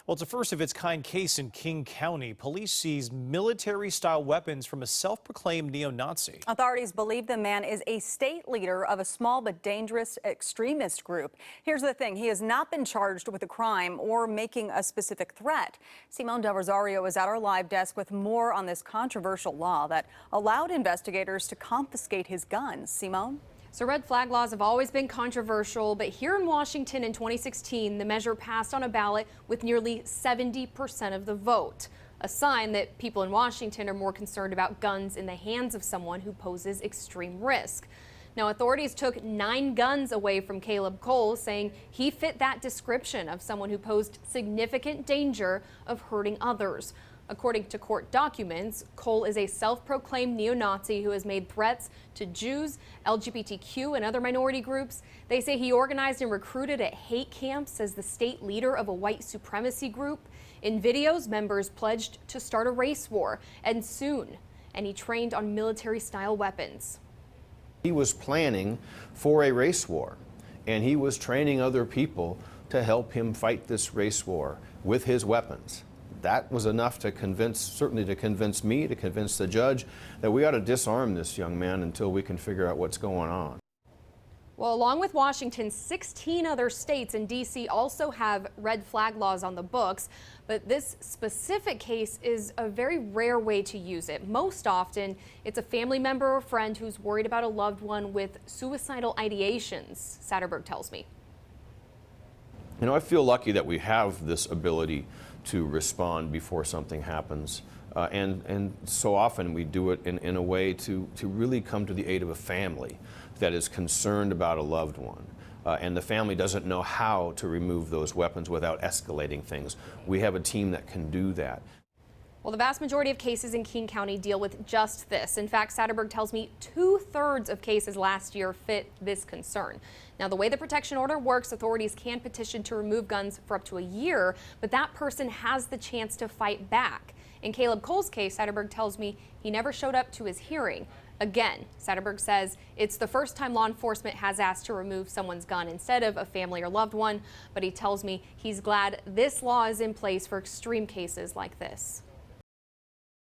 Well, it's a first of its kind case in King County. Police seized military-style weapons from a self-proclaimed neo-Nazi. Authorities believe the man is a state leader of a small but dangerous extremist group. Here's the thing. He has not been charged with a crime or making a specific threat. Simone Del Rosario is at our live desk with more on this controversial law that allowed investigators to confiscate his guns. Simone? So red flag laws have always been controversial, but here in Washington in 2016, the measure passed on a ballot with nearly 70% of the vote. A sign that people in Washington are more concerned about guns in the hands of someone who poses extreme risk. Now, authorities took 9 guns away from Kaleb Cole, saying he fit that description of someone who posed significant danger of hurting others. According to court documents, Cole is a self-proclaimed neo-Nazi who has made threats to Jews, LGBTQ, and other minority groups. They say he organized and recruited at hate camps as the state leader of a white supremacy group. In videos, members pledged to start a race war, and soon. And he trained on military-style weapons. He was planning for a race war, and he was training other people to help him fight this race war with his weapons. That was enough to certainly to convince me, to convince the judge, that we ought to disarm this young man until we can figure out what's going on. Well, along with Washington, 16 other states and D.C. also have red flag laws on the books, but this specific case is a very rare way to use it. Most often, it's a family member or friend who's worried about a loved one with suicidal ideations, Satterberg tells me. You know, I feel lucky that we have this ability to respond before something happens. And so often we do it in a way to really come to the aid of a family that is concerned about a loved one. And the family doesn't know how to remove those weapons without escalating things. We have a team that can do that. Well, the vast majority of cases in King County deal with just this. In fact, Satterberg tells me 2/3 of cases last year fit this concern. Now, the way the protection order works, authorities can petition to remove guns for up to a year, but that person has the chance to fight back. In Kaleb Cole's case, Satterberg tells me he never showed up to his hearing. Again, Satterberg says it's the first time law enforcement has asked to remove someone's gun instead of a family or loved one, but he tells me he's glad this law is in place for extreme cases like this.